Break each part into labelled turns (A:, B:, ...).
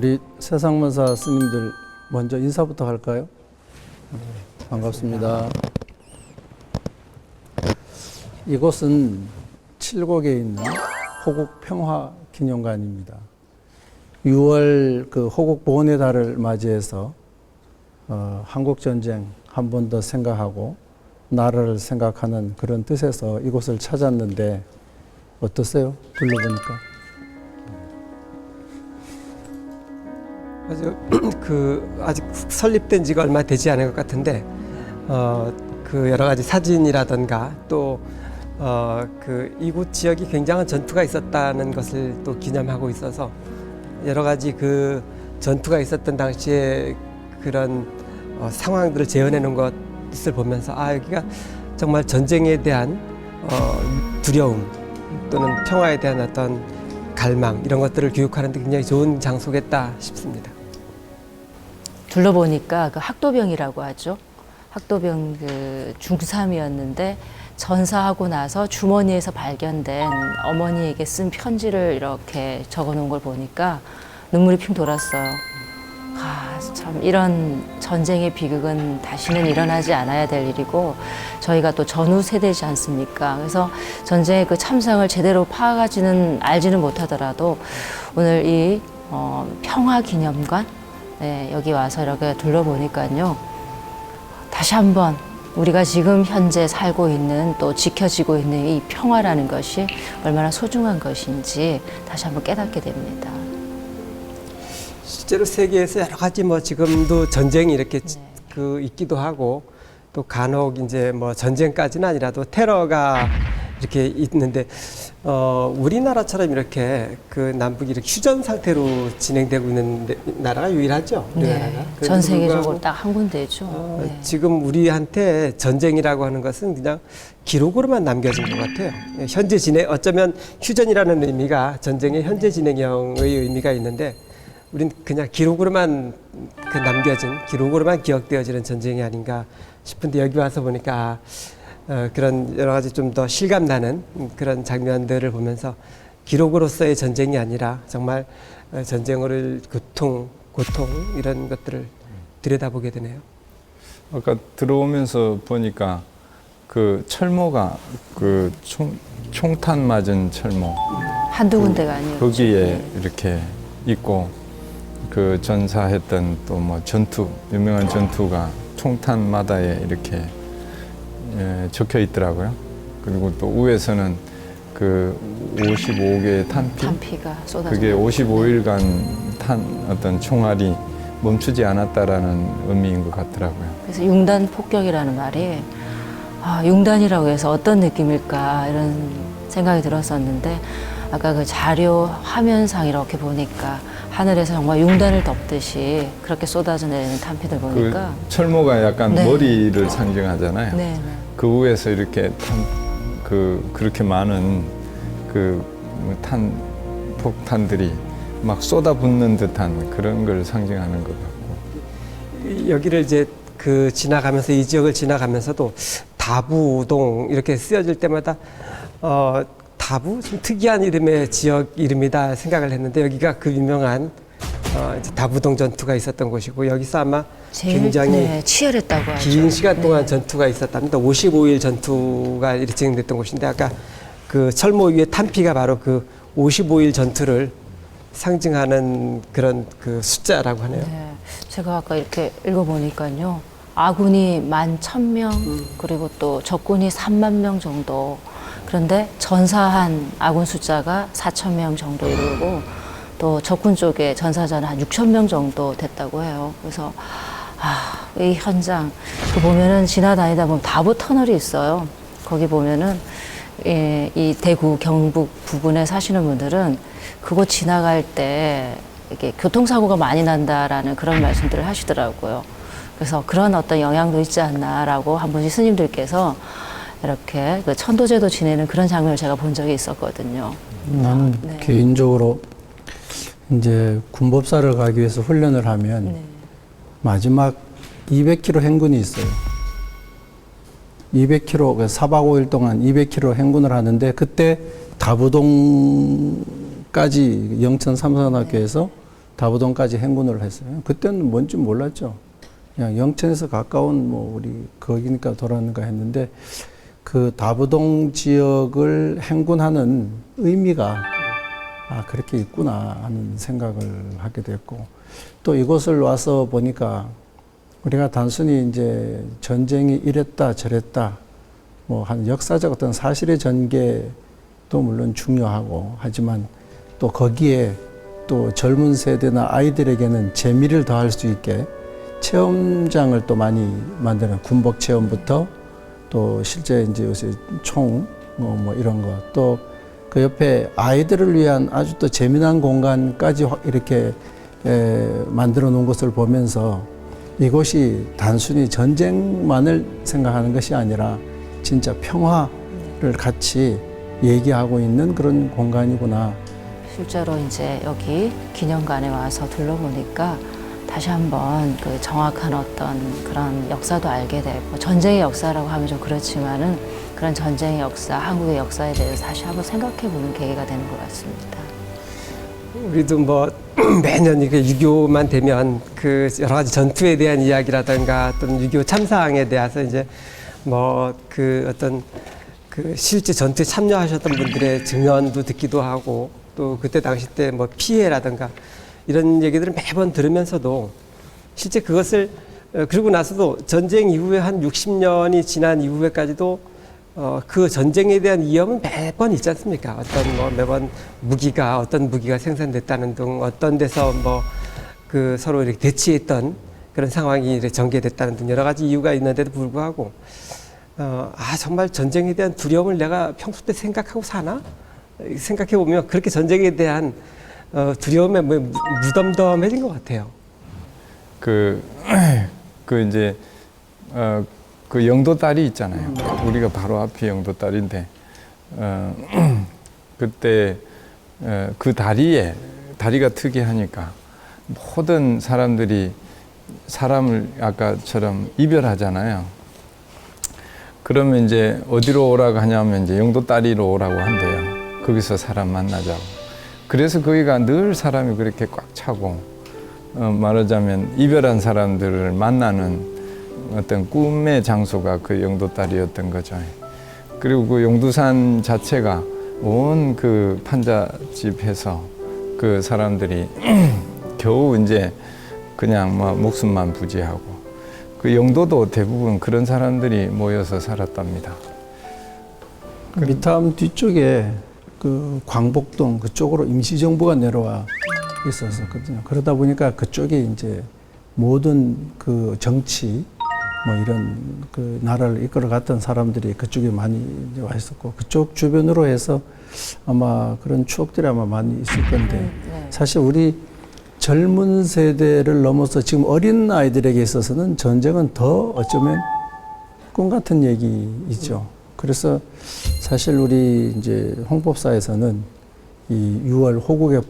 A: 우리 세상문사 스님들 먼저 인사부터 할까요? 반갑습니다. 이곳은 칠곡에 있는 호국평화기념관입니다. 6월 그 호국 보훈의 달을 맞이해서 한국전쟁 한 번 더 생각하고 나라를 생각하는 그런 뜻에서 이곳을 찾았는데 어떠세요? 둘러보니까?
B: 아직 설립된 지가 얼마 되지 않은 것 같은데 그 여러 가지 사진이라든가 또 이곳 지역이 굉장한 전투가 있었다는 것을 또 기념하고 있어서 여러 가지 그 전투가 있었던 당시에 그런 상황들을 재현해 놓은 것을 보면서 여기가 정말 전쟁에 대한 두려움 또는 평화에 대한 어떤 갈망 이런 것들을 교육하는 데 굉장히 좋은 장소겠다 싶습니다.
C: 둘러보니까 그 학도병이라고 하죠. 학도병 그 중3이었는데 전사하고 나서 주머니에서 발견된 어머니에게 쓴 편지를 이렇게 적어 놓은 걸 보니까 눈물이 핑 돌았어요. 참 이런 전쟁의 비극은 다시는 일어나지 않아야 될 일이고 저희가 또 전후 세대지 않습니까? 그래서 전쟁의 그 참상을 제대로 파악하지는 알지는 못하더라도 오늘 이 평화기념관 여기 와서 이렇게 둘러보니까요. 다시 한번 우리가 지금 현재 살고 있는 또 지켜지고 있는 이 평화라는 것이 얼마나 소중한 것인지 다시 한번 깨닫게 됩니다.
B: 실제로 세계에서 여러 가지 지금도 전쟁이 이렇게 있기도 하고 또 간혹 이제 전쟁까지는 아니라도 테러가 이렇게 있는데 우리나라처럼 이렇게 그 남북이 이렇게 휴전 상태로 진행되고 있는 나라가 유일하죠.
C: 네, 전 세계적으로 딱 한 군데죠. 네.
B: 지금 우리한테 전쟁이라고 하는 것은 그냥 기록으로만 남겨진 것 같아요. 현재 어쩌면 휴전이라는 의미가 전쟁의 현재 진행형의 의미가 있는데 우린 그냥 기록으로만 남겨진 기록으로만 기억되어지는 전쟁이 아닌가 싶은데 여기 와서 보니까 그런 여러 가지 좀 더 실감나는 그런 장면들을 보면서 기록으로서의 전쟁이 아니라 정말 전쟁을 고통 이런 것들을 들여다보게 되네요.
D: 아까 들어오면서 보니까 그 철모가 그 총탄 맞은 철모
C: 한두 군데가 아니에요.
D: 거기에 이렇게 있고 그 전사했던 또 유명한 전투가 총탄마다에 이렇게 적혀 있더라고요. 그리고 또 위에서는 그 55개의
C: 탄피가 쏟아져.
D: 그게 55일간 탄 어떤 총알이 멈추지 않았다라는 의미인 것 같더라고요.
C: 그래서 융단 폭격이라는 말이 융단이라고 해서 어떤 느낌일까 이런 생각이 들었었는데 아까 그 자료 화면상 이렇게 보니까 하늘에서 정말 융단을 덮듯이 그렇게 쏟아져 내리는 탄피들 보니까
D: 그 철모가 약간 머리를 상징하잖아요.
C: 네.
D: 그 위에서 이렇게 그렇게 많은 폭탄들이 막 쏟아붓는 듯한 그런 걸 상징하는 것 같고.
B: 여기를 이제 지나가면서 이 지역을 지나가면서도 다부동 이렇게 쓰여질 때마다 다부 좀 특이한 이름의 지역 이름이다 생각을 했는데 여기가 그 유명한 이제 다부동 전투가 있었던 곳이고 여기서 아마 굉장히
C: 치열했다고 하죠.
B: 긴 시간 동안 전투가 있었답니다. 55일 전투가 이렇게 진행됐던 곳인데 아까 그 철모 위에 탄피가 바로 그 55일 전투를 상징하는 그런 그 숫자라고 하네요.
C: 네, 제가 아까 이렇게 읽어보니까요. 아군이 11,000명 그리고 또 적군이 3만 명 정도. 그런데 전사한 아군 숫자가 4,000명 정도 이르고 또 적군 쪽에 전사자는 한 6,000명 정도 됐다고 해요. 그래서 이 현장 보면은 지나다니다 보면 다부 터널이 있어요. 거기 보면은 이 대구 경북 부근에 사시는 분들은 그곳 지나갈 때 이렇게 교통사고가 많이 난다라는 그런 말씀들을 하시더라고요. 그래서 그런 어떤 영향도 있지 않나라고 한 번씩 스님들께서 이렇게 그 천도제도 지내는 그런 장면을 제가 본 적이 있었거든요.
A: 나는 개인적으로 이제 군법사를 가기 위해서 훈련을 하면 마지막 200km 행군이 있어요. 200km, 4박 5일 동안 200km 행군을 하는데 그때 다부동까지 영천 삼선학교에서 다부동까지 행군을 했어요. 그때는 뭔지 몰랐죠. 그냥 영천에서 가까운 뭐 우리 거기니까 돌아왔는가 했는데 그 다부동 지역을 행군하는 의미가 그렇게 있구나 하는 생각을 하게 됐고, 또 이곳을 와서 보니까 우리가 단순히 이제 전쟁이 이랬다 저랬다 뭐 한 역사적 어떤 사실의 전개도 물론 중요하고 하지만 또 거기에 또 젊은 세대나 아이들에게는 재미를 더할 수 있게 체험장을 또 많이 만드는 군복 체험부터 또 실제 이제 요새 총 뭐 이런 거 또 그 옆에 아이들을 위한 아주 또 재미난 공간까지 이렇게 만들어 놓은 것을 보면서 이곳이 단순히 전쟁만을 생각하는 것이 아니라 진짜 평화를 같이 얘기하고 있는 그런 공간이구나.
C: 실제로 이제 여기 기념관에 와서 둘러보니까 다시 한번 그 정확한 어떤 그런 역사도 알게 되고, 전쟁의 역사라고 하면 좀 그렇지만은 그런 전쟁의 역사, 한국의 역사에 대해서 다시 한번 생각해보는 계기가 되는 것 같습니다.
B: 우리도 뭐 매년 이게 6.25만 되면 그 여러 가지 전투에 대한 이야기라든가 또는 6.25 참사항에 대해서 이제 뭐 그 어떤 그 실제 전투에 참여하셨던 분들의 증언도 듣기도 하고, 또 그때 당시 때 뭐 피해라든가 이런 얘기들을 매번 들으면서도 실제 그것을 그러고 나서도 전쟁 이후에 한 60년이 지난 이후에까지도 그 전쟁에 대한 위험은 매번 있지 않습니까? 어떤 뭐 매번 어떤 무기가 생산됐다는 등, 어떤 데서 뭐 그 서로 이렇게 대치했던 그런 상황이 이렇게 전개됐다는 등 여러 가지 이유가 있는데도 불구하고 정말 전쟁에 대한 두려움을 내가 평소 때 생각하고 사나? 생각해 보면 그렇게 전쟁에 대한 두려움에 무덤덤해진 것 같아요.
D: 그 이제 그 영도다리 있잖아요. 우리가 바로 앞이 영도다리인데 그때 그 다리가 특이하니까 모든 사람들이 사람을 아까처럼 이별하잖아요. 그러면 이제 어디로 오라고 하냐면 이제 영도다리로 오라고 한대요. 거기서 사람 만나자고. 그래서 거기가 늘 사람이 그렇게 꽉 차고 말하자면 이별한 사람들을 만나는 어떤 꿈의 장소가 그 영도다리였던 거죠. 그리고 그 용두산 자체가 온 그 판잣집에서 그 사람들이 겨우 이제 그냥 뭐 목숨만 부지하고, 그 영도도 대부분 그런 사람들이 모여서 살았답니다.
A: 미탐 뒤쪽에 그 광복동 그쪽으로 임시정부가 내려와 있었거든요. 그러다 보니까 그쪽에 이제 모든 그 정치 뭐 이런 그 나라를 이끌어 갔던 사람들이 그쪽에 많이 이제 와 있었고, 그쪽 주변으로 해서 아마 그런 추억들이 아마 많이 있을 건데, 사실 우리 젊은 세대를 넘어서 지금 어린 아이들에게 있어서는 전쟁은 더 어쩌면 꿈 같은 얘기이죠. 그래서 사실 우리 이제 홍법사에서는 이 6월 호국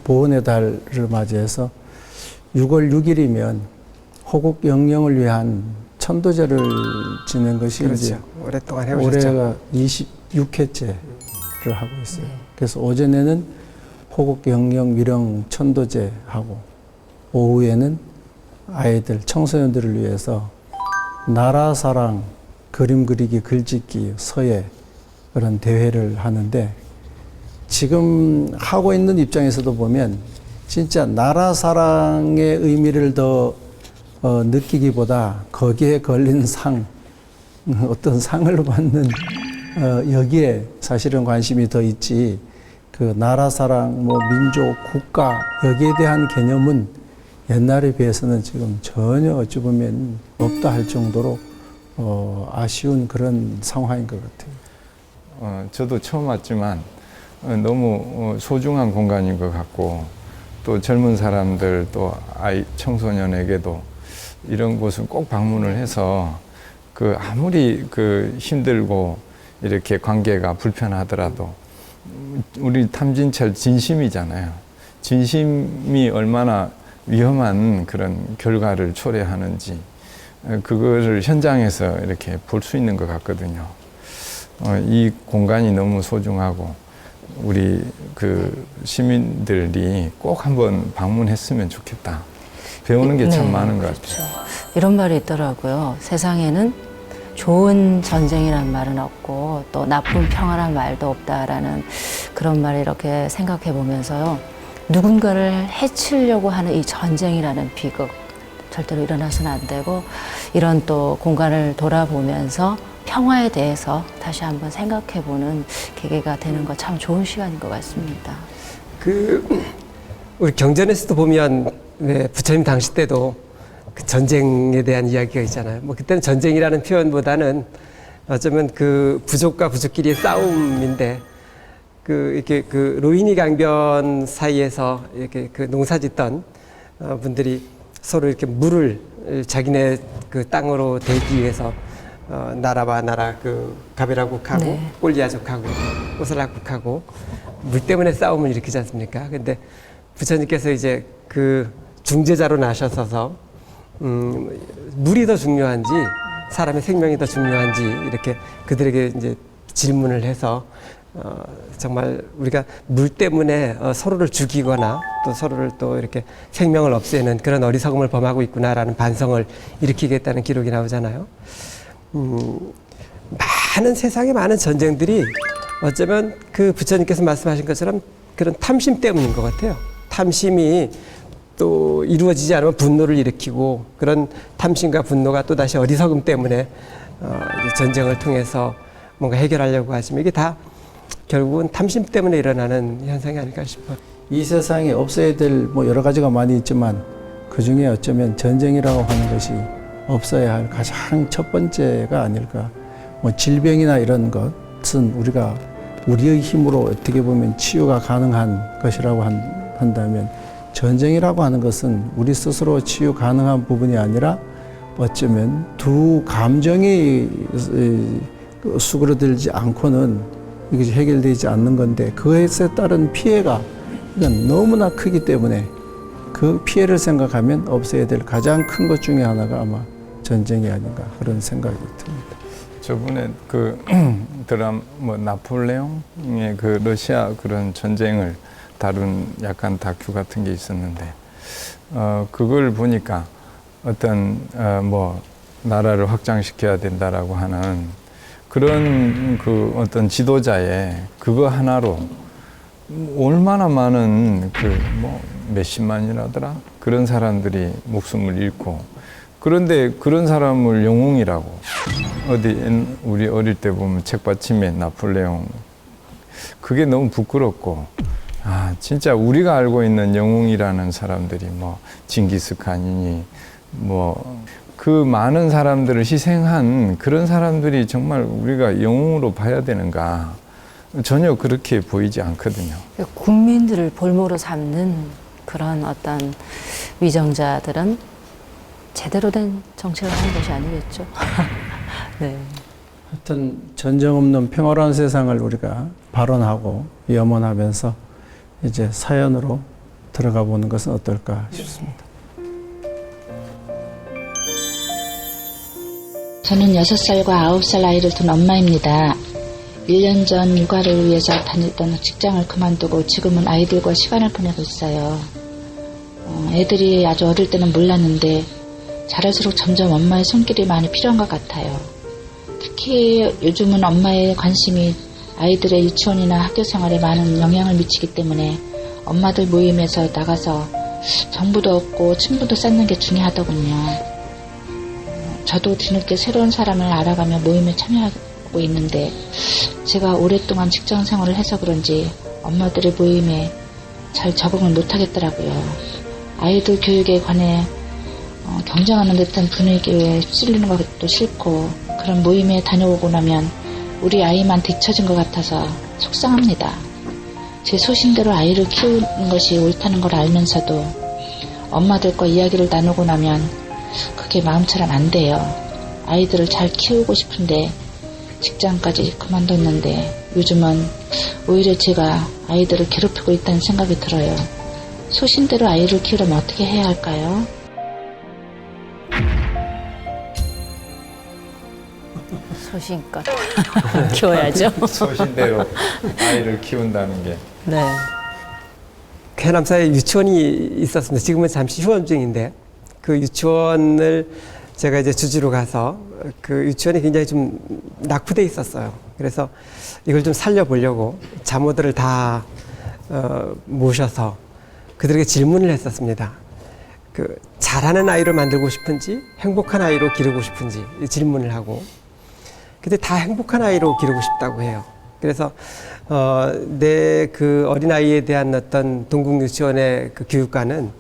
A: 보훈의 달을 맞이해서 6월 6일이면 호국 영령을 위한 천도제를 지낸 것이
B: 그렇죠.
A: 이제
B: 오랫동안 해오셨죠.
A: 올해가 26회째를 하고 있어요. 그래서 오전에는 호국 영령 위령 천도제 하고, 오후에는 아이들 청소년들을 위해서 나라 사랑 그림 그리기 글짓기 서예 그런 대회를 하는데, 지금 하고 있는 입장에서도 보면 진짜 나라 사랑의 의미를 더 느끼기보다 거기에 걸린 상, 어떤 상을 받는 여기에 사실은 관심이 더 있지, 그 나라 사랑, 뭐 민족, 국가 여기에 대한 개념은 옛날에 비해서는 지금 전혀 어찌 보면 없다 할 정도로 아쉬운 그런 상황인 것 같아요.
D: 저도 처음 왔지만 너무 소중한 공간인 것 같고, 또 젊은 사람들 또 청소년에게도 이런 곳은 꼭 방문을 해서 그 아무리 그 힘들고 이렇게 관계가 불편하더라도 우리 탐진철 진심이잖아요. 진심이 얼마나 위험한 그런 결과를 초래하는지 그거를 현장에서 이렇게 볼 수 있는 것 같거든요. 이 공간이 너무 소중하고 우리 그 시민들이 꼭 한번 방문했으면 좋겠다. 배우는 게 참
C: 네,
D: 많은 것 같아요.
C: 그렇죠. 이런 말이 있더라고요. 세상에는 좋은 전쟁이라는 말은 없고 또 나쁜 평화란 말도 없다라는 그런 말을 이렇게 생각해 보면서요. 누군가를 해치려고 하는 이 전쟁이라는 비극 절대로 일어나서는 안 되고 이런 또 공간을 돌아보면서 평화에 대해서 다시 한번 생각해 보는 계기가 되는 거 참 좋은 시간인 것 같습니다.
B: 우리 경전에서도 보면 부처님 당시 때도 그 전쟁에 대한 이야기가 있잖아요. 뭐 그때는 전쟁이라는 표현보다는 어쩌면 그 부족과 부족끼리의 싸움인데 이렇게 그 로히니 강변 사이에서 이렇게 그 농사짓던 분들이 서로 이렇게 물을 자기네 그 땅으로 대기 위해서 나라와 나라 그 가베라국하고
C: 네.
B: 꼴리아족하고 오슬라국하고 물 때문에 싸움을 일으키지 않습니까? 근데 부처님께서 이제 그 중재자로 나셔서 물이 더 중요한지 사람의 생명이 더 중요한지 이렇게 그들에게 이제 질문을 해서 정말 우리가 물 때문에 서로를 죽이거나 또 서로를 또 이렇게 생명을 없애는 그런 어리석음을 범하고 있구나라는 반성을 일으키겠다는 기록이 나오잖아요. 세상에 많은 전쟁들이 어쩌면 그 부처님께서 말씀하신 것처럼 그런 탐심 때문인 것 같아요. 탐심이 또 이루어지지 않으면 분노를 일으키고 그런 탐심과 분노가 또 다시 어리석음 때문에 이제 전쟁을 통해서 뭔가 해결하려고 하시면 이게 다 결국은 탐심 때문에 일어나는 현상이 아닐까 싶어요.
A: 이 세상에 없어야 될 뭐 여러 가지가 많이 있지만 그 중에 어쩌면 전쟁이라고 하는 것이 없어야 할 가장 첫 번째가 아닐까. 뭐 질병이나 이런 것은 우리가 우리의 힘으로 어떻게 보면 치유가 가능한 것이라고 한다면 전쟁이라고 하는 것은 우리 스스로 치유 가능한 부분이 아니라 어쩌면 두 감정이 수그러들지 않고는 이것이 해결되지 않는 건데 그것에 따른 피해가 이건 너무나 크기 때문에 그 피해를 생각하면 없애야 될 가장 큰 것 중에 하나가 아마 전쟁이 아닌가 그런 생각이 듭니다.
D: 저번에 그 드라마 뭐 나폴레옹의 그 러시아 그런 전쟁을 다룬 약간 다큐 같은 게 있었는데 그걸 보니까 어떤 뭐 나라를 확장시켜야 된다라고 하는 그런 그 어떤 지도자의 그거 하나로 얼마나 많은 그 뭐 몇십만이라더라 그런 사람들이 목숨을 잃고 그런데 그런 사람을 영웅이라고 우리 어릴 때 보면 책받침에 나폴레옹 그게 너무 부끄럽고 진짜 우리가 알고 있는 영웅이라는 사람들이 뭐 징기스칸이니 뭐 그 많은 사람들을 희생한 그런 사람들이 정말 우리가 영웅으로 봐야 되는가 전혀 그렇게 보이지 않거든요.
C: 국민들을 볼모로 삼는 그런 어떤 위정자들은 제대로 된 정책을 하는 것이 아니겠죠. 네.
A: 하여튼 전쟁 없는 평화로운 세상을 우리가 발언하고 염원하면서 이제 사연으로 들어가 보는 것은 어떨까 싶습니다.
E: 저는 6살과 9살 아이를 둔 엄마입니다. 1년 전 육아를 위해서 다녔던 직장을 그만두고 지금은 아이들과 시간을 보내고 있어요. 애들이 아주 어릴 때는 몰랐는데 자랄수록 점점 엄마의 손길이 많이 필요한 것 같아요. 특히 요즘은 엄마의 관심이 아이들의 유치원이나 학교 생활에 많은 영향을 미치기 때문에 엄마들 모임에서 나가서 정보도 얻고 친분도 쌓는 게 중요하더군요. 저도 뒤늦게 새로운 사람을 알아가며 모임에 참여하고 있는데 제가 오랫동안 직장 생활을 해서 그런지 엄마들의 모임에 잘 적응을 못하겠더라고요. 아이들 교육에 관해 경쟁하는 듯한 분위기에 찔리는 것도 싫고 그런 모임에 다녀오고 나면 우리 아이만 뒤처진 것 같아서 속상합니다. 제 소신대로 아이를 키우는 것이 옳다는 걸 알면서도 엄마들과 이야기를 나누고 나면 그게 마음처럼 안 돼요. 아이들을 잘 키우고 싶은데 직장까지 그만뒀는데 요즘은 오히려 제가 아이들을 괴롭히고 있다는 생각이 들어요. 소신대로 아이를 키우려면 어떻게 해야
C: 소신껏 키워야죠.
D: 소신대로 아이를 키운다는 게
C: 네.
B: 해남사에 유치원이 있었습니다. 지금은 잠시 휴원 중인데 그 유치원을 제가 이제 주지로 가서 그 유치원이 굉장히 좀 낙후돼 있었어요. 그래서 이걸 좀 살려보려고 자모들을 다 모셔서 그들에게 질문을 했었습니다. 그 잘하는 아이로 만들고 싶은지 행복한 아이로 기르고 싶은지 질문을 하고 근데 다 행복한 아이로 기르고 싶다고 해요. 그래서 내 그 어린아이에 대한 어떤 동국 유치원의 그 교육과는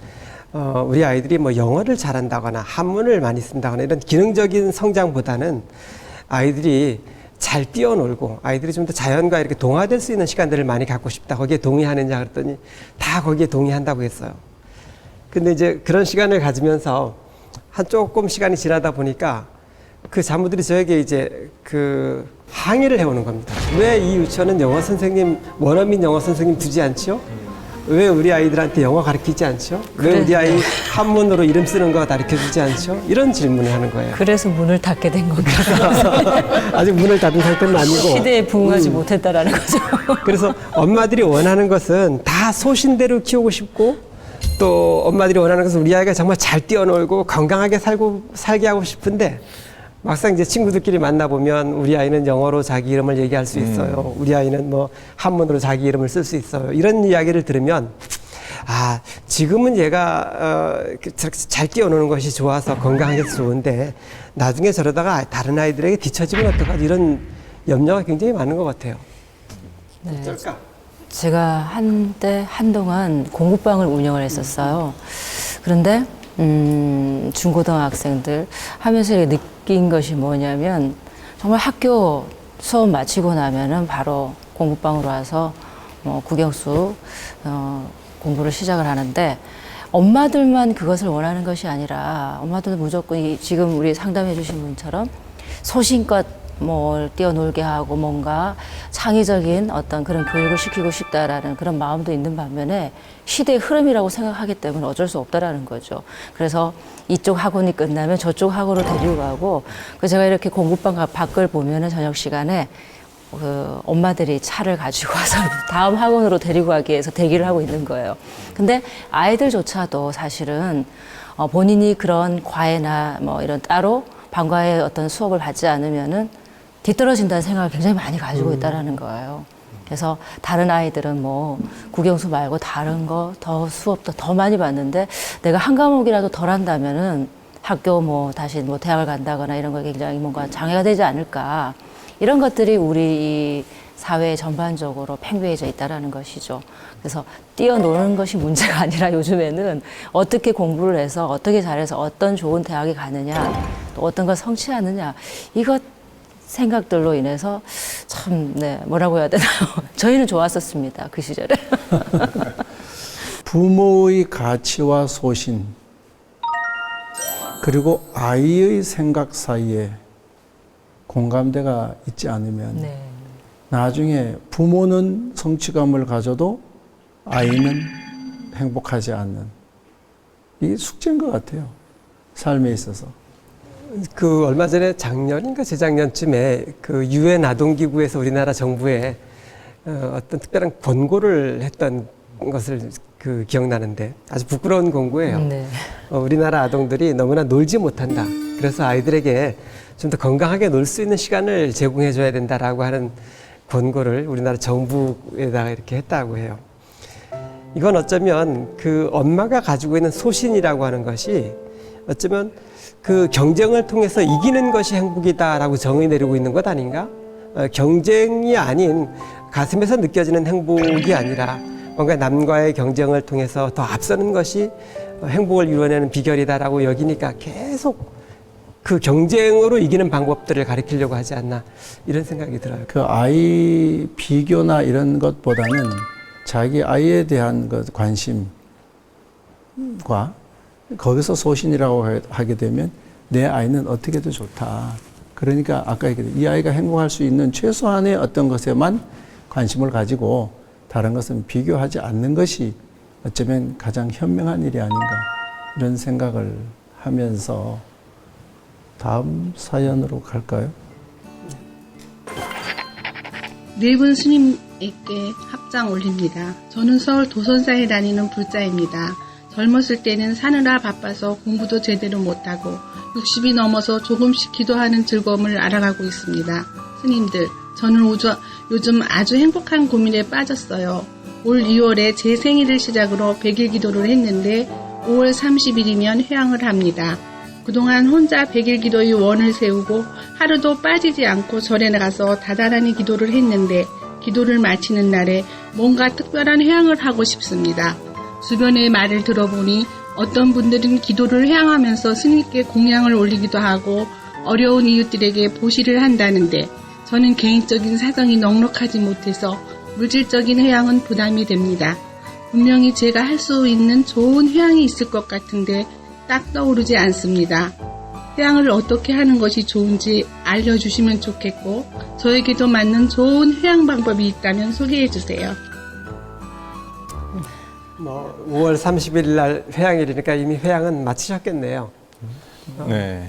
B: 우리 아이들이 뭐 영어를 잘한다거나 한문을 많이 쓴다거나 이런 기능적인 성장보다는 아이들이 잘 뛰어놀고 아이들이 좀 더 자연과 이렇게 동화될 수 있는 시간들을 많이 갖고 싶다. 거기에 동의하느냐 그랬더니 다 거기에 동의한다고 했어요. 근데 이제 그런 시간을 가지면서 한 조금 시간이 지나다 보니까 그 자모들이 저에게 이제 그 항의를 해오는 겁니다. 왜 이 유치원은 영어 선생님, 원어민 영어 선생님 두지 않죠? 왜 우리 아이들한테 영어 가르치지 않죠? 왜 우리 아이 한문으로 이름 쓰는 거 가르쳐주지 않죠? 이런 질문을 하는 거예요.
C: 그래서 문을 닫게 된 겁니다.
B: 아직 문을 닫은 상태는 아니고
C: 시대에 부응하지 못했다라는 거죠.
B: 그래서 엄마들이 원하는 것은 다 소신대로 키우고 싶고 또 엄마들이 원하는 것은 우리 아이가 정말 잘 뛰어놀고 건강하게 살게 하고 싶은데 막상 이제 친구들끼리 만나보면 우리 아이는 영어로 자기 이름을 얘기할 수 있어요. 우리 아이는 뭐 한문으로 자기 이름을 쓸 수 있어요. 이런 이야기를 들으면 아, 지금은 얘가 잘 뛰어노는 것이 좋아서 건강하게 좋은데 나중에 저러다가 다른 아이들에게 뒤처지면 어떡하지 이런 염려가 굉장히 많은 것 같아요.
C: 네.
B: 어쩔까?
C: 제가 한동안 공부방을 운영을 했었어요. 그런데 중고등학생들 하면서 느낀 것이 뭐냐면 정말 학교 수업 마치고 나면은 바로 공부방으로 와서 국영수 공부를 시작을 하는데 엄마들만 그것을 원하는 것이 아니라 엄마들도 무조건 지금 우리 상담해 주신 분처럼 소신껏 뛰어놀게 하고 뭔가 창의적인 어떤 그런 교육을 시키고 싶다라는 그런 마음도 있는 반면에 시대의 흐름이라고 생각하기 때문에 어쩔 수 없다라는 거죠. 그래서 이쪽 학원이 끝나면 저쪽 학원으로 데리고 가고 제가 이렇게 공부방 밖을 보면은 저녁 시간에 그 엄마들이 차를 가지고 와서 다음 학원으로 데리고 가기 위해서 대기를 하고 있는 거예요. 근데 아이들조차도 사실은 본인이 그런 과외나 이런 따로 방과의 어떤 수업을 받지 않으면은 뒤떨어진다는 생각을 굉장히 많이 가지고 있다라는 거예요. 그래서 다른 아이들은 국영수 말고 다른 거 더 수업도 더 많이 받는데 내가 한 과목이라도 덜 한다면은 학교 다시 대학을 간다거나 이런 거에 굉장히 뭔가 장애가 되지 않을까. 이런 것들이 우리 이 사회 전반적으로 팽배해져 있다라는 것이죠. 그래서 뛰어노는 것이 문제가 아니라 요즘에는 어떻게 공부를 해서 어떻게 잘해서 어떤 좋은 대학에 가느냐 또 어떤 걸 성취하느냐 이것 생각들로 인해서 참 뭐라고 해야 되나요? 저희는 좋았었습니다. 그 시절에.
A: 부모의 가치와 소신 그리고 아이의 생각 사이에 공감대가 있지 않으면
C: 네.
A: 나중에 부모는 성취감을 가져도 아이는 행복하지 않는 이게 숙제인 것 같아요. 삶에 있어서.
B: 그 얼마 전에 작년인가 재작년쯤에 그 유엔 아동기구에서 우리나라 정부에 어떤 특별한 권고를 했던 것을 기억나는데 아주 부끄러운 권고예요.
C: 네.
B: 우리나라 아동들이 너무나 놀지 못한다. 그래서 아이들에게 좀 더 건강하게 놀 수 있는 시간을 제공해 줘야 된다라고 하는 권고를 우리나라 정부에다가 이렇게 했다고 해요. 이건 어쩌면 그 엄마가 가지고 있는 소신이라고 하는 것이 어쩌면 그 경쟁을 통해서 이기는 것이 행복이다라고 정의 내리고 있는 것 아닌가? 경쟁이 아닌 가슴에서 느껴지는 행복이 아니라 뭔가 남과의 경쟁을 통해서 더 앞서는 것이 행복을 이루어내는 비결이다라고 여기니까 계속 그 경쟁으로 이기는 방법들을 가르치려고 하지 않나 이런 생각이 들어요.
A: 그 아이 비교나 이런 것보다는 자기 아이에 대한 그 관심과 거기서 소신이라고 하게 되면 내 아이는 어떻게 해도 좋다. 그러니까 아까 얘기했듯이 이 아이가 행복할 수 있는 최소한의 어떤 것에만 관심을 가지고 다른 것은 비교하지 않는 것이 어쩌면 가장 현명한 일이 아닌가 이런 생각을 하면서 다음 사연으로 갈까요?
F: 네 분 스님에게 합장 올립니다. 저는 서울 도선사에 다니는 불자입니다. 젊었을 때는 사느라 바빠서 공부도 제대로 못하고 60이 넘어서 조금씩 기도하는 즐거움을 알아가고 있습니다. 스님들, 저는 요즘 아주 행복한 고민에 빠졌어요. 올 2월에 제 생일을 시작으로 100일 기도를 했는데 5월 30일이면 회향을 합니다. 그동안 혼자 100일 기도의 원을 세우고 하루도 빠지지 않고 절에 나가서 다달하니 기도를 했는데 기도를 마치는 날에 뭔가 특별한 회향을 하고 싶습니다. 주변의 말을 들어보니 어떤 분들은 기도를 회향하면서 스님께 공양을 올리기도 하고 어려운 이웃들에게 보시를 한다는데 저는 개인적인 사정이 넉넉하지 못해서 물질적인 회향은 부담이 됩니다. 분명히 제가 할 수 있는 좋은 회향이 있을 것 같은데 딱 떠오르지 않습니다. 회향을 어떻게 하는 것이 좋은지 알려주시면 좋겠고 저에게도 맞는 좋은 회향 방법이 있다면 소개해 주세요.
B: 5월 30일 날 회향일이니까 이미 회향은 마치셨겠네요.
D: 네.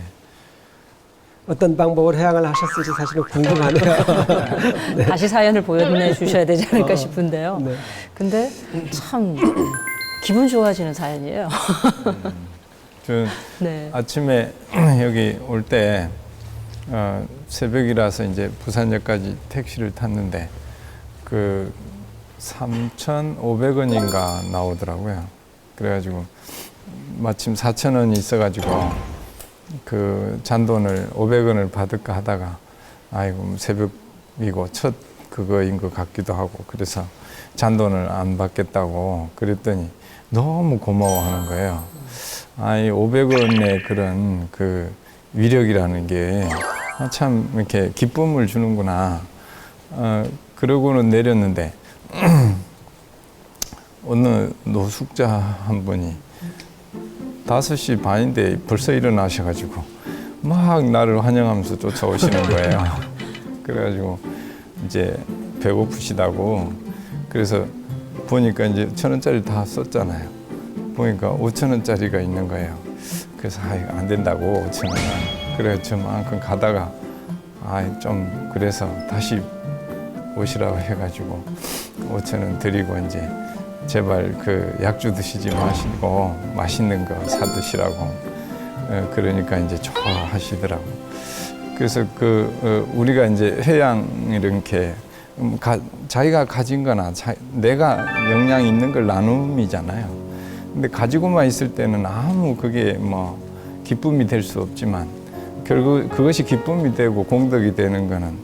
B: 어떤 방법으로 회향을 하셨을지 사실은 궁금하네요.
C: 다시 사연을 보여주셔야 되지 않을까 싶은데요.
B: 네.
C: 근데 참 기분 좋아지는 사연이에요.
D: 저는
C: 네.
D: 아침에 여기 올 때 새벽이라서 이제 부산역까지 택시를 탔는데 그 3,500원인가 나오더라고요. 그래가지고 마침 4,000원이 있어가지고 그 잔돈을 500원을 받을까 하다가 아이고 새벽이고 첫 그거인 것 같기도 하고 그래서 잔돈을 안 받겠다고 그랬더니 너무 고마워하는 거예요. 아이 500원의 그런 그 위력이라는 게 참 이렇게 기쁨을 주는구나. 그러고는 내렸는데 어느 노숙자 한 분이 5시 반인데 벌써 일어나셔가지고 막 나를 환영하면서 쫓아오시는 거예요. 그래가지고 이제 배고프시다고 그래서 보니까 이제 1,000원짜리 다 썼잖아요. 보니까 5,000원짜리가 있는 거예요. 그래서 안 된다고 5,000원은. 그래 저만큼 가다가 좀 그래서 다시 오시라고 해가지고 5,000원 드리고 이제 제발 그 약주 드시지 마시고 맛있는 거 사 드시라고 그러니까 이제 좋아하시더라고. 그래서 우리가 이제 회양 이렇게 자기가 가진 거나 내가 역량 있는 걸 나눔이잖아요. 근데 가지고만 있을 때는 아무 그게 뭐 기쁨이 될 수 없지만 결국 그것이 기쁨이 되고 공덕이 되는 거는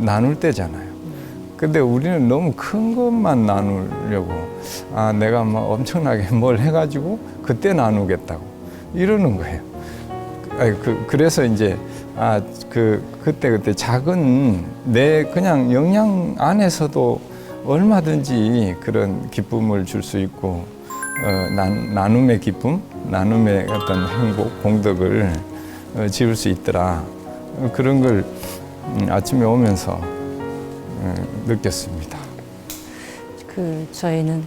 D: 나눌 때잖아요. 근데 우리는 너무 큰 것만 나누려고 내가 뭐 엄청나게 뭘 해가지고 그때 나누겠다고 이러는 거예요. 그래서 이제 그때 작은 내 그냥 역량 안에서도 얼마든지 그런 기쁨을 줄 수 있고 나눔의 기쁨, 나눔의 어떤 행복, 공덕을 지을 수 있더라. 그런 걸 아침에 오면서 느꼈습니다.
C: 저희는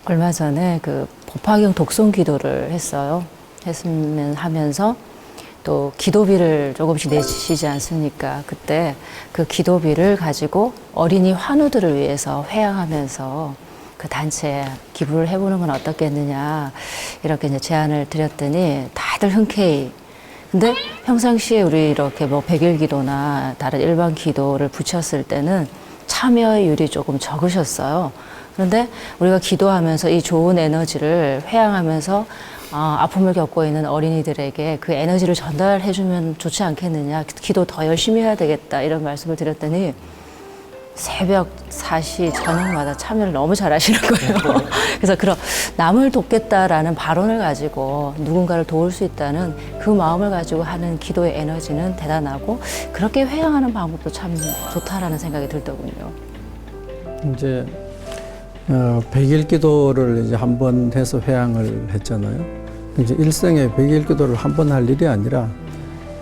C: 얼마 전에 법화경 독송 기도를 했어요. 하면서 또 기도비를 조금씩 내시지 않습니까? 그때 그 기도비를 가지고 어린이 환우들을 위해서 회향하면서 그 단체에 기부를 해보는 건 어떻겠느냐 이렇게 이제 제안을 드렸더니 다들 흔쾌히. 근데 평상시에 우리 이렇게 뭐 100일 기도나 다른 일반 기도를 붙였을 때는 참여율이 조금 적으셨어요. 그런데 우리가 기도하면서 이 좋은 에너지를 회양하면서 아픔을 겪고 있는 어린이들에게 그 에너지를 전달해주면 좋지 않겠느냐. 기도 더 열심히 해야 되겠다. 이런 말씀을 드렸더니 새벽 4시 저녁마다 참여를 너무 잘하시는 거예요. 그래서 그런 남을 돕겠다라는 발언을 가지고 누군가를 도울 수 있다는 그 마음을 가지고 하는 기도의 에너지는 대단하고 그렇게 회양하는 방법도 참 좋다라는 생각이 들더군요.
A: 이제 100일 기도를 이제 한 번 해서 회향을 했잖아요. 이제 일생에 100일 기도를 한 번 할 일이 아니라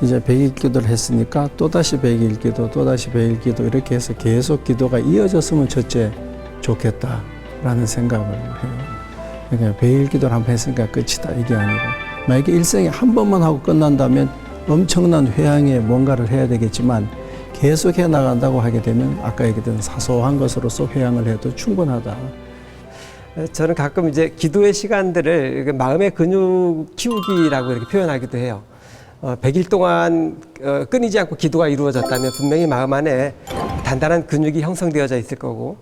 A: 이제 100일 기도를 했으니까 또다시 100일 기도, 또다시 100일 기도 이렇게 해서 계속 기도가 이어졌으면 첫째 좋겠다라는 생각을 해요. 그러니까 100일 기도를 한 번 했으니까 끝이다 이게 아니고 만약에 일생에 한 번만 하고 끝난다면 엄청난 회향에 뭔가를 해야 되겠지만 계속 해 나간다고 하게 되면 아까 얘기했던 사소한 것으로서 회양을 해도 충분하다.
B: 저는 가끔 이제 기도의 시간들을 마음의 근육 키우기라고 이렇게 표현하기도 해요. 100일 동안 끊이지 않고 기도가 이루어졌다면 분명히 마음 안에 단단한 근육이 형성되어져 있을 거고,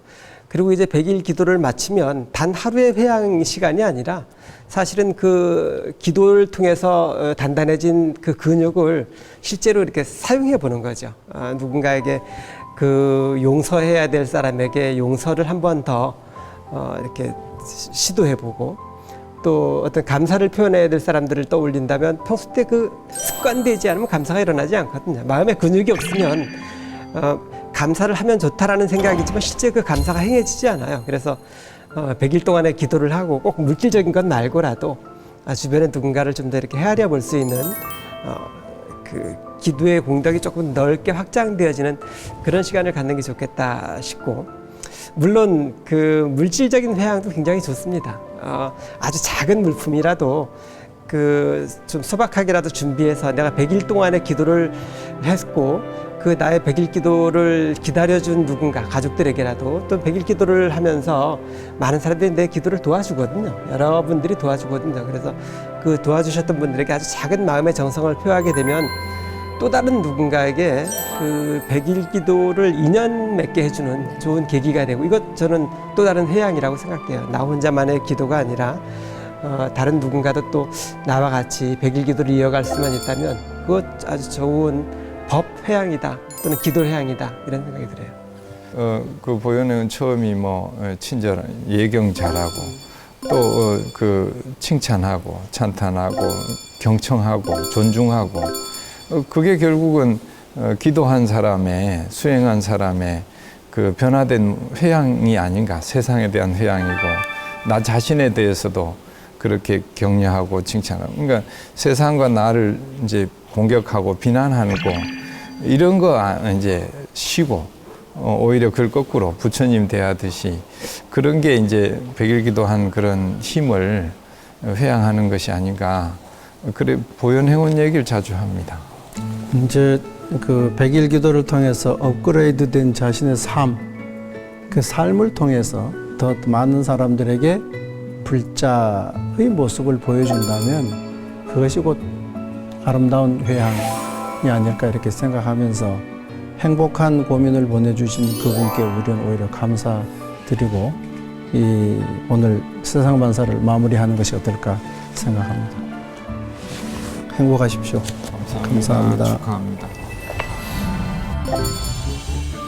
B: 그리고 이제 100일 기도를 마치면 단 하루의 회양 시간이 아니라 사실은 그 기도를 통해서 단단해진 그 근육을 실제로 이렇게 사용해 보는 거죠. 누군가에게 그 용서해야 될 사람에게 용서를 한 번 더 이렇게 시도해 보고, 또 어떤 감사를 표현해야 될 사람들을 떠올린다면 평소 때 그 습관되지 않으면 감사가 일어나지 않거든요. 마음에 근육이 없으면 감사를 하면 좋다라는 생각이지만 실제 그 감사가 행해지지 않아요. 그래서 100일 동안의 기도를 하고 꼭 물질적인 것 말고라도 주변에 누군가를 좀 더 이렇게 헤아려 볼 수 있는 그 기도의 공덕이 조금 넓게 확장되어지는 그런 시간을 갖는 게 좋겠다 싶고, 물론 그 물질적인 회양도 굉장히 좋습니다. 아주 작은 물품이라도 그 좀 소박하게라도 준비해서 내가 100일 동안의 기도를 했고 그 나의 100일 기도를 기다려준 누군가, 가족들에게라도 또 100일 기도를 하면서 많은 사람들이 내 기도를 도와주거든요. 여러분들이 도와주거든요. 그래서 그 도와주셨던 분들에게 아주 작은 마음의 정성을 표하게 되면 또 다른 누군가에게 그 100일 기도를 인연 맺게 해주는 좋은 계기가 되고, 이것 저는 또 다른 회양이라고 생각해요. 나 혼자만의 기도가 아니라 다른 누군가도 또 나와 같이 100일 기도를 이어갈 수만 있다면 그것 아주 좋은 법 회양이다, 또는 기도 회양이다, 이런 생각이 들어요.
D: 그 보현은 처음이 뭐 친절한 예경 잘하고 또 그 칭찬하고 찬탄하고 경청하고 존중하고, 그게 결국은 기도한 사람의, 수행한 사람의 그 변화된 회양이 아닌가. 세상에 대한 회양이고 나 자신에 대해서도 그렇게 격려하고 칭찬하고, 그러니까 세상과 나를 이제 공격하고 비난하는 거 이런 거 이제 쉬고 오히려 그걸 거꾸로 부처님 대하듯이 그런 게 이제 100일 기도한 그런 힘을 회양하는 것이 아닌가. 그래 보현행원 얘기를 자주 합니다.
A: 이제 그 100일 기도를 통해서 업그레이드된 자신의 삶, 그 삶을 통해서 더 많은 사람들에게 불자의 모습을 보여준다면 그것이 곧 아름다운 회양이 아닐까 이렇게 생각하면서 행복한 고민을 보내주신 그분께 우리는 오히려 감사드리고 이 오늘 세상반사를 마무리하는 것이 어떨까 생각합니다. 행복하십시오. 감사합니다.
D: 축하합니다.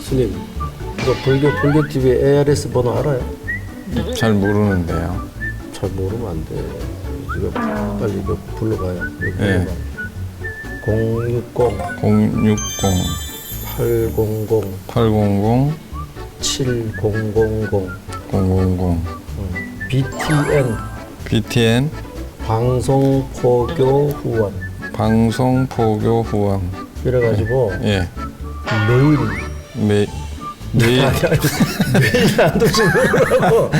A: 스님, 이거 불교TV ARS 번호 알아요?
D: 잘 모르는데요.
A: 잘 모르면 안 돼. 이거 빨리 이거 불러봐요. 이거
D: 네.
A: 불러봐.
D: 060
A: 800
D: 800
A: 7000
D: 000
A: BTN 방송포교 후원
D: 방송포교 후원.
A: 이래가지고
D: 예.
A: 매일
D: 매일
A: 매일 안 도시더라고.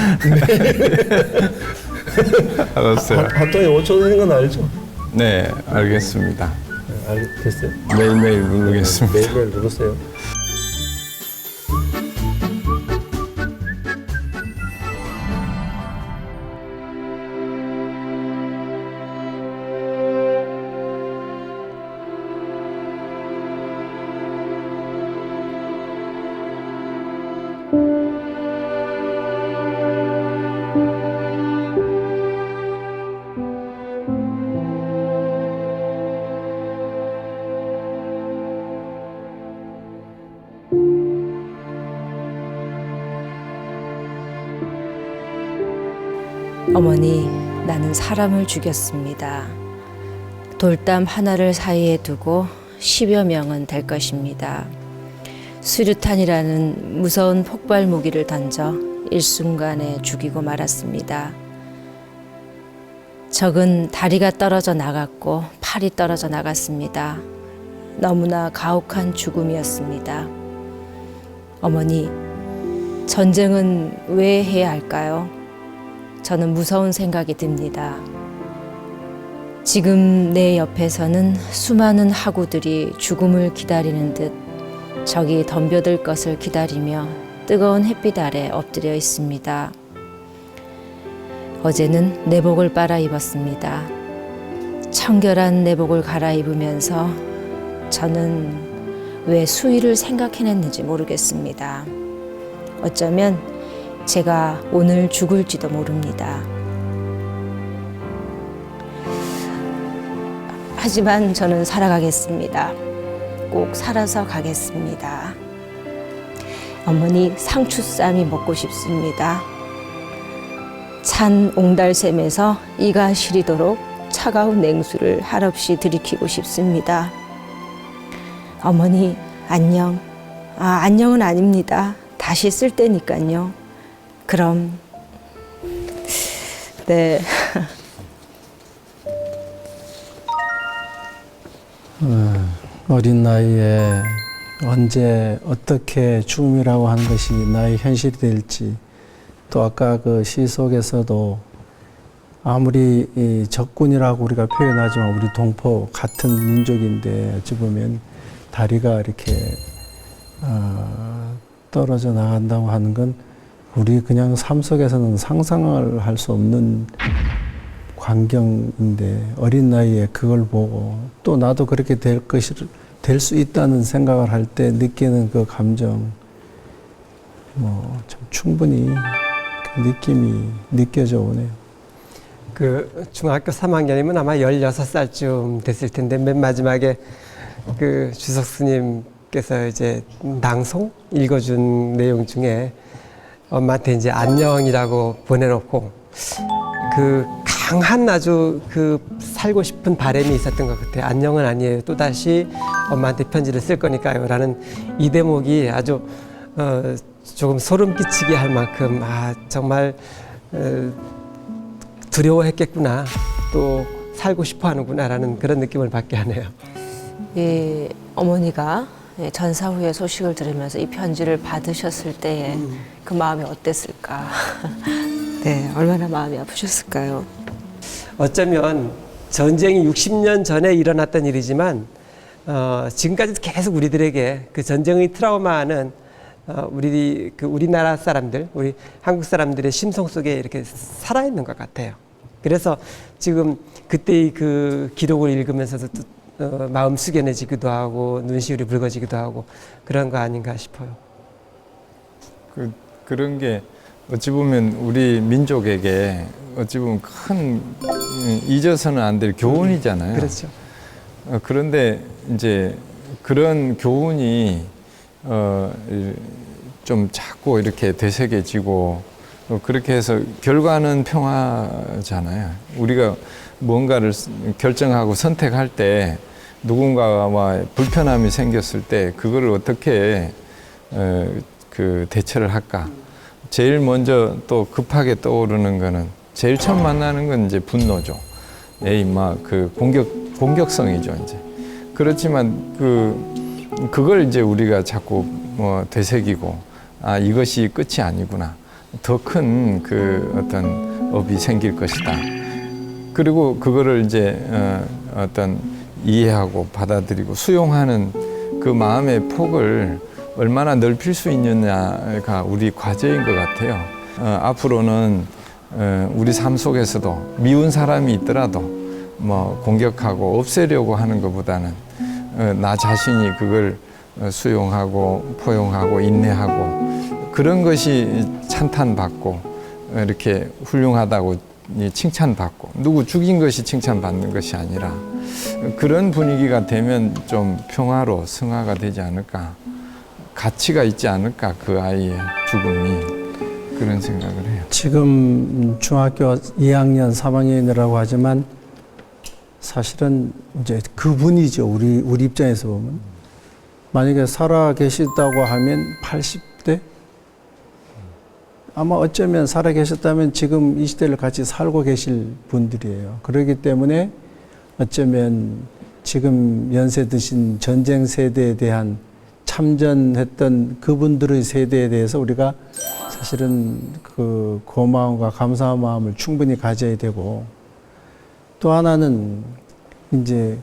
D: 알았어요.
A: 한 통에 5천 원인 건 알죠?
D: 네, 알겠습니다.
A: 네, 알겠어요.
D: 매일매일 누르겠습니다.
A: 매일매일 누르세요.
C: 어머니, 나는 사람을 죽였습니다. 돌담 하나를 사이에 두고 10여 명은 될 것입니다. 수류탄이라는 무서운 폭발 무기를 던져 일순간에 죽이고 말았습니다. 적은 다리가 떨어져 나갔고 팔이 떨어져 나갔습니다. 너무나 가혹한 죽음이었습니다. 어머니, 전쟁은 왜 해야 할까요? 저는 무서운 생각이 듭니다. 지금 내 옆에서는 수많은 학우들이 죽음을 기다리는 듯 적이 덤벼들 것을 기다리며 뜨거운 햇빛 아래 엎드려 있습니다. 어제는 내복을 빨아 입었습니다. 청결한 내복을 갈아입으면서 저는 왜 수위를 생각해냈는지 모르겠습니다. 어쩌면 제가 오늘 죽을지도 모릅니다. 하지만 저는 살아가겠습니다. 꼭 살아서 가겠습니다. 어머니 상추쌈이 먹고 싶습니다. 찬 옹달샘에서 이가 시리도록 차가운 냉수를 한없이 들이키고 싶습니다. 어머니 안녕. 안녕은 아닙니다. 다시 쓸 때니까요. 그럼 네.
A: 어린 나이에 언제 어떻게 죽음이라고 하는 것이 나의 현실이 될지, 또 아까 그 시 속에서도 아무리 이 적군이라고 우리가 표현하지만 우리 동포 같은 민족인데 어찌 보면 다리가 이렇게 떨어져 나간다고 하는 건 우리 그냥 삶 속에서는 상상을 할 수 없는 광경인데, 어린 나이에 그걸 보고 또 나도 그렇게 될 수 있다는 생각을 할 때 느끼는 그 감정, 참 충분히 그 느낌이 느껴져 오네요.
B: 그 중학교 3학년이면 아마 16살쯤 됐을 텐데, 맨 마지막에 그 주석 스님께서 이제 낭송 읽어준 내용 중에 엄마한테 이제 안녕이라고 보내놓고 그 강한 아주 그 살고 싶은 바람이 있었던 것 같아요. 안녕은 아니에요. 또다시 엄마한테 편지를 쓸 거니까요. 라는 이 대목이 아주 조금 소름 끼치게 할 만큼 정말 두려워했겠구나, 또 살고 싶어 하는구나 라는 그런 느낌을 받게 하네요.
C: 이 어머니가 전사 후에 소식을 들으면서 이 편지를 받으셨을 때에 그 마음이 어땠을까? 네, 얼마나 마음이 아프셨을까요?
B: 어쩌면 전쟁이 60년 전에 일어났던 일이지만 지금까지도 계속 우리들에게 그 전쟁의 트라우마는 우리나라 사람들, 우리 한국 사람들의 심성 속에 이렇게 살아있는 것 같아요. 그래서 지금 그때의 그 기록을 읽으면서도 마음 숙연해지기도 하고 눈시울이 붉어지기도 하고 그런 거 아닌가 싶어요.
D: 그런 게 어찌 보면 우리 민족에게 어찌 보면 큰 잊어서는 안 될 교훈이잖아요.
B: 그렇죠.
D: 그런데 이제 그런 교훈이 좀 자꾸 이렇게 되새겨지고 그렇게 해서 결과는 평화잖아요. 우리가 뭔가를 결정하고 선택할 때 누군가와 불편함이 생겼을 때 그거를 어떻게 그 대처를 할까? 제일 먼저 또 급하게 떠오르는 거는, 제일 처음 만나는 건 이제 분노죠. 그 공격성이죠, 이제. 그렇지만 그걸 이제 우리가 자꾸 되새기고, 이것이 끝이 아니구나. 더 큰 그 어떤 업이 생길 것이다. 그리고 그거를 이제 어떤 이해하고 받아들이고 수용하는 그 마음의 폭을 얼마나 넓힐 수 있느냐가 우리 과제인 것 같아요. 앞으로는 우리 삶 속에서도 미운 사람이 있더라도 공격하고 없애려고 하는 것보다는 나 자신이 그걸 수용하고 포용하고 인내하고, 그런 것이 찬탄받고 이렇게 훌륭하다고 칭찬받고, 누구 죽인 것이 칭찬받는 것이 아니라 그런 분위기가 되면 좀 평화로 승화가 되지 않을까, 가치가 있지 않을까, 그 아이의 죽음이. 그런 생각을 해요.
A: 지금 중학교 2학년, 3학년이라고 하지만 사실은 이제 그분이죠. 우리 입장에서 보면. 만약에 살아 계시다고 하면 80대? 아마 어쩌면 살아 계셨다면 지금 이 시대를 같이 살고 계실 분들이에요. 그렇기 때문에 어쩌면 지금 연세 드신 전쟁 세대에 대한 참전했던 그분들의 세대에 대해서 우리가 사실은 그 고마움과 감사한 마음을 충분히 가져야 되고, 또 하나는 이제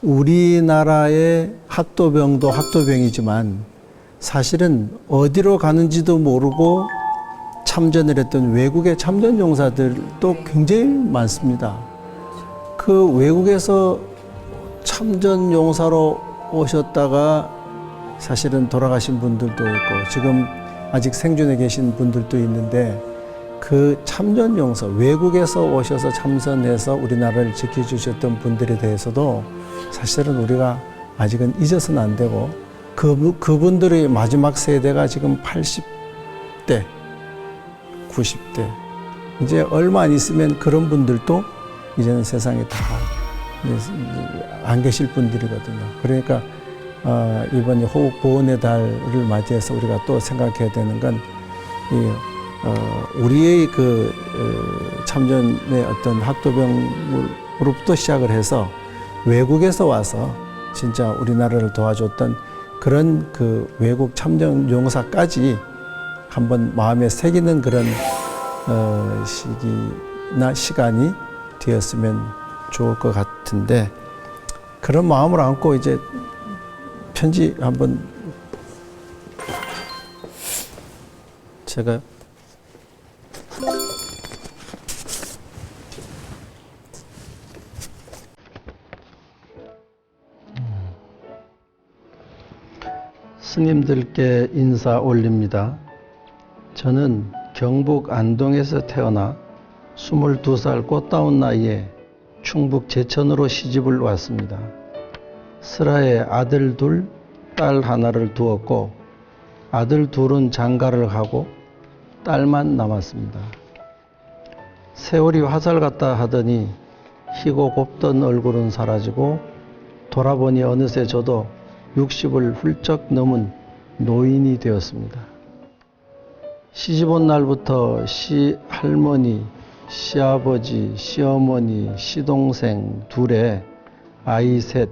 A: 우리나라의 학도병도 학도병이지만 사실은 어디로 가는지도 모르고 참전을 했던 외국의 참전 용사들도 굉장히 많습니다. 그 외국에서 참전 용사로 오셨다가 사실은 돌아가신 분들도 있고 지금 아직 생존해 계신 분들도 있는데 그 참전 용사, 외국에서 오셔서 참선해서 우리나라를 지켜주셨던 분들에 대해서도 사실은 우리가 아직은 잊어서는 안 되고 그분들의 마지막 세대가 지금 80대, 90대 이제 얼마 안 있으면 그런 분들도 이제는 세상에 다 안 계실 분들이거든요. 그러니까 이번 호국 보훈의 달을 맞이해서 우리가 또 생각해야 되는 건 우리의 그 참전의 어떤 학도병으로부터 시작을 해서 외국에서 와서 진짜 우리나라를 도와줬던 그런 그 외국 참전 용사까지 한번 마음에 새기는 그런 시기나 시간이 되었으면 좋을 것 같은데 그런 마음을 안고 이제 편지 한번 제가 스님들께 인사 올립니다. 저는 경북 안동에서 태어나 22살 꽃다운 나이에 충북 제천으로 시집을 왔습니다. 슬하에 아들 둘, 딸 하나를 두었고 아들 둘은 장가를 가고 딸만 남았습니다. 세월이 화살 같다 하더니 희고 곱던 얼굴은 사라지고 돌아보니 어느새 저도 60을 훌쩍 넘은 노인이 되었습니다. 시집 온 날부터 시할머니, 시아버지, 시어머니, 시동생 둘에 아이 셋,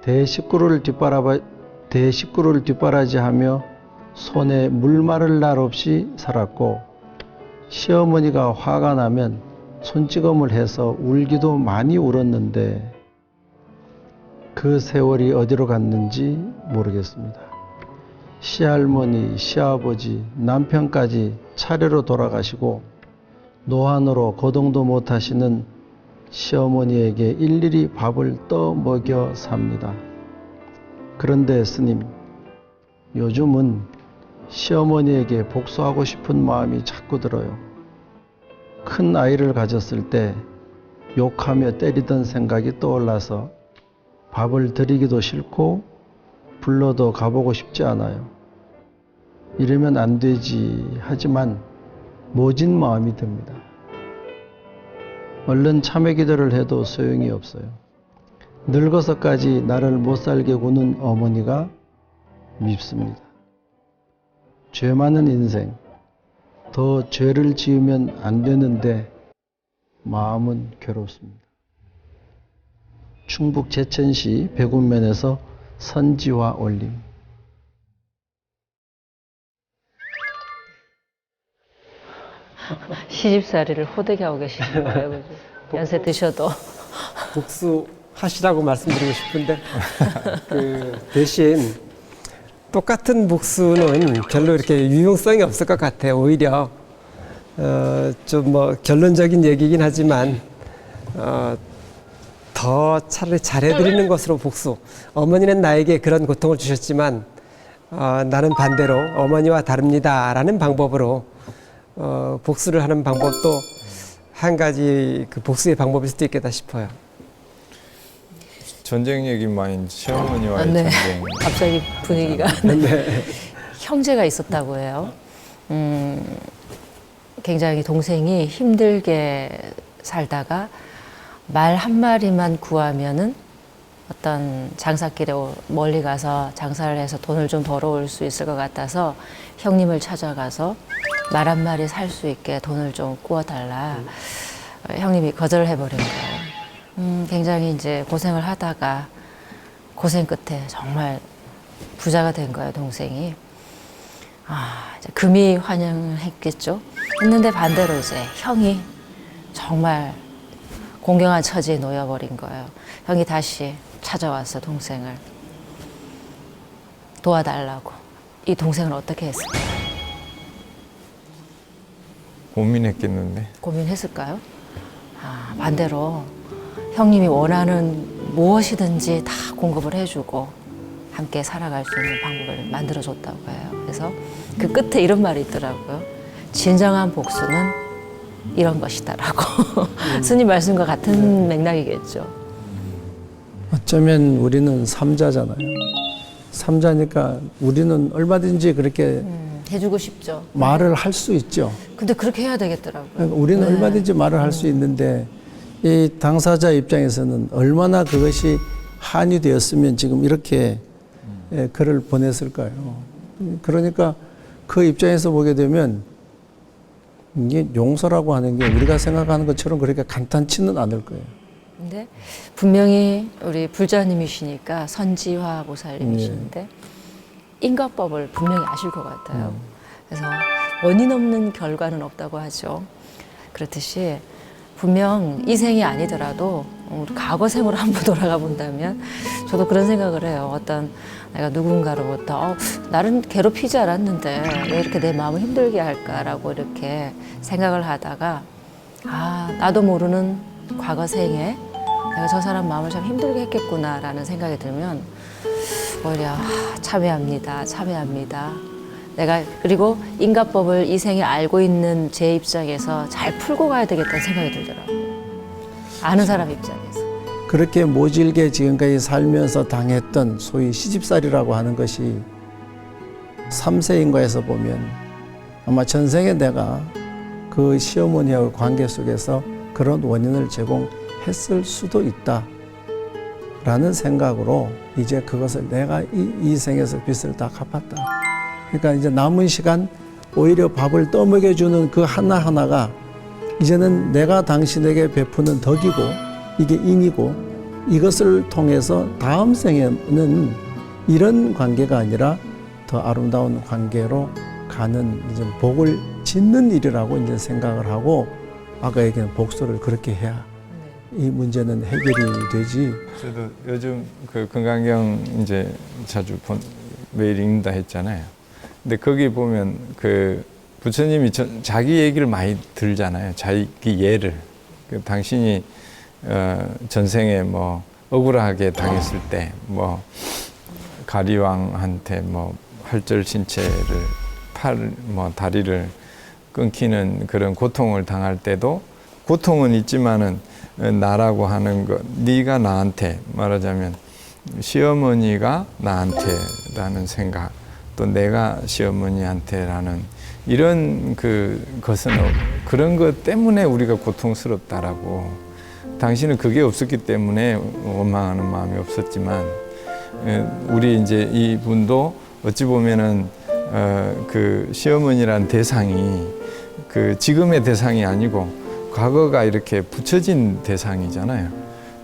A: 대식구를 뒷바라지하며 손에 물 마를 날 없이 살았고 시어머니가 화가 나면 손찌검을 해서 울기도 많이 울었는데 그 세월이 어디로 갔는지 모르겠습니다. 시할머니, 시아버지, 남편까지 차례로 돌아가시고 노안으로 거동도 못하시는 시어머니에게 일일이 밥을 떠 먹여 삽니다. 그런데 스님, 요즘은 시어머니에게 복수하고 싶은 마음이 자꾸 들어요. 큰 아이를 가졌을 때 욕하며 때리던 생각이 떠올라서 밥을 드리기도 싫고 불러도 가보고 싶지 않아요. 이러면 안 되지 하지만 모진 마음이 듭니다. 얼른 참회 기도를 해도 소용이 없어요. 늙어서까지 나를 못살게 구는 어머니가 밉습니다. 죄 많은 인생, 더 죄를 지으면 안 되는데 마음은 괴롭습니다. 충북 제천시 백운면에서 선지화 올림.
C: 시집살이를 호되게 하고 계시는 거예요. 그죠? 연세 드셔도.
B: 복수하시라고 말씀드리고 싶은데 그 대신 똑같은 복수는 별로 이렇게 유용성이 없을 것 같아요. 오히려 좀 뭐 결론적인 얘기긴 하지만 더 차라리 잘해드리는 것으로 복수. 어머니는 나에게 그런 고통을 주셨지만 나는 반대로 어머니와 다릅니다라는 방법으로 복수를 하는 방법도 한 가지 그 복수의 방법일 수도 있겠다 싶어요.
D: 전쟁 얘기만 시어머니와의
C: 네.
D: 전쟁.
C: 갑자기 분위기가
B: 네.
C: 형제가 있었다고 해요. 굉장히 동생이 힘들게 살다가 말 한마리만 구하면은 어떤 장사길에 멀리 가서 장사를 해서 돈을 좀 벌어올 수 있을 것 같아서 형님을 찾아가서 말 한마리 살 수 있게 돈을 좀 구워달라. 형님이 거절을 해버린 거예요. 굉장히 이제 고생을 하다가 고생 끝에 정말 부자가 된 거예요, 동생이. 이제 금이 환영했겠죠. 했는데 반대로 이제 형이 정말 공경한 처지에 놓여버린 거예요. 형이 다시 찾아왔어, 동생을. 도와달라고. 이 동생은 어떻게 했을까요?
D: 고민했겠는데.
C: 고민했을까요? 아, 반대로 형님이 원하는 무엇이든지 다 공급을 해주고 함께 살아갈 수 있는 방법을 만들어줬다고 해요. 그래서 그 끝에 이런 말이 있더라고요. 진정한 복수는 이런 것이다라고. 스님 말씀과 같은 맥락이겠죠.
A: 어쩌면 우리는 삼자잖아요. 삼자니까 우리는 얼마든지 그렇게
C: 해주고 싶죠.
A: 말을 할 수 있죠.
C: 근데 그렇게 해야 되겠더라고요.
A: 그러니까 우리는
C: 네.
A: 얼마든지 말을 할 수 있는데 이 당사자 입장에서는 얼마나 그것이 한이 되었으면 지금 이렇게 글을 보냈을까요? 그러니까 그 입장에서 보게 되면 이게 용서라고 하는 게 우리가 생각하는 것처럼 그렇게 간단치는 않을 거예요.
C: 근데 분명히 우리 불자님이시니까 선지화 보살님이시는데 인과법을 분명히 아실 것 같아요. 그래서 원인 없는 결과는 없다고 하죠. 그렇듯이 분명 이 생이 아니더라도 우리 과거 생으로 한번 돌아가 본다면 저도 그런 생각을 해요. 어떤 내가 누군가로부터 나는 괴롭히지 않았는데 왜 이렇게 내 마음을 힘들게 할까라고 이렇게 생각을 하다가 아 나도 모르는 과거 생에 내가 저 사람 마음을 참 힘들게 했겠구나라는 생각이 들면 오히려 참회합니다. 참회합니다. 내가 그리고 인과법을 이 생에 알고 있는 제 입장에서 잘 풀고 가야 되겠다는 생각이 들더라고요. 아는 사람 입장에서.
A: 그렇게 모질게 지금까지 살면서 당했던 소위 시집살이라고 하는 것이 3세 인과에서 보면 아마 전생에 내가 그 시어머니와의 관계 속에서 그런 원인을 제공했을 수도 있다 라는 생각으로 이제 그것을 내가 이 생에서 빚을 다 갚았다. 그러니까 이제 남은 시간 오히려 밥을 떠먹여주는 그 하나하나가 이제는 내가 당신에게 베푸는 덕이고 이게 인이고 이것을 통해서 다음 생에는 이런 관계가 아니라 더 아름다운 관계로 가는 이제 복을 짓는 일이라고 이제 생각을 하고 아까 얘기한 복수를 그렇게 해야 이 문제는 해결이 되지.
D: 저도 요즘 그 금강경 이제 자주 매일 읽는다 했잖아요. 근데 거기 보면 그 부처님이 자기 얘기를 많이 들잖아요. 자기 예를. 당신이 전생에 뭐 억울하게 당했을 때 뭐 가리왕한테 뭐 활절신체를 뭐 다리를 끊기는 그런 고통을 당할 때도 고통은 있지만은 나라고 하는 것, 네가 나한테 말하자면 시어머니가 나한테라는 생각, 또 내가 시어머니한테라는 이런 것은 그런 것 때문에 우리가 고통스럽다라고. 당신은 그게 없었기 때문에 원망하는 마음이 없었지만 우리 이제 이분도 어찌 보면은 그 시어머니란 대상이 그 지금의 대상이 아니고 과거가 이렇게 붙여진 대상이잖아요.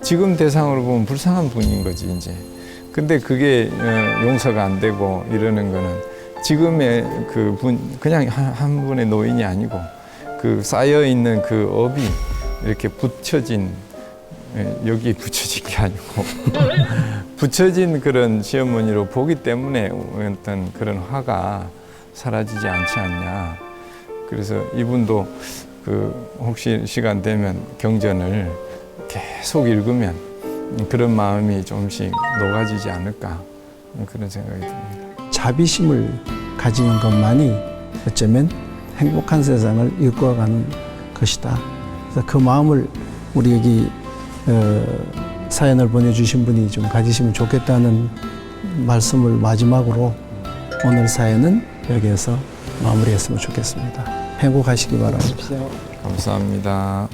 D: 지금 대상으로 보면 불쌍한 분인 거지 이제. 근데 그게 용서가 안 되고 이러는 거는 지금의 그 분 그냥 한 분의 노인이 아니고 그 쌓여 있는 그 업이 이렇게 붙여진 여기 붙여진 게 아니고 붙여진 그런 시어머니로 보기 때문에 어떤 그런 화가 사라지지 않지 않냐. 그래서 이분도 그 혹시 시간 되면 경전을 계속 읽으면 그런 마음이 조금씩 녹아지지 않을까 그런 생각이 듭니다.
A: 자비심을 가지는 것만이 어쩌면 행복한 세상을 이끌어가는 것이다. 그래서 그 마음을 우리 여기 사연을 보내주신 분이 좀 가지시면 좋겠다는 말씀을 마지막으로 오늘 사연은 여기에서 마무리했으면 좋겠습니다. 행복하시기 바랍니다.
D: 감사합니다.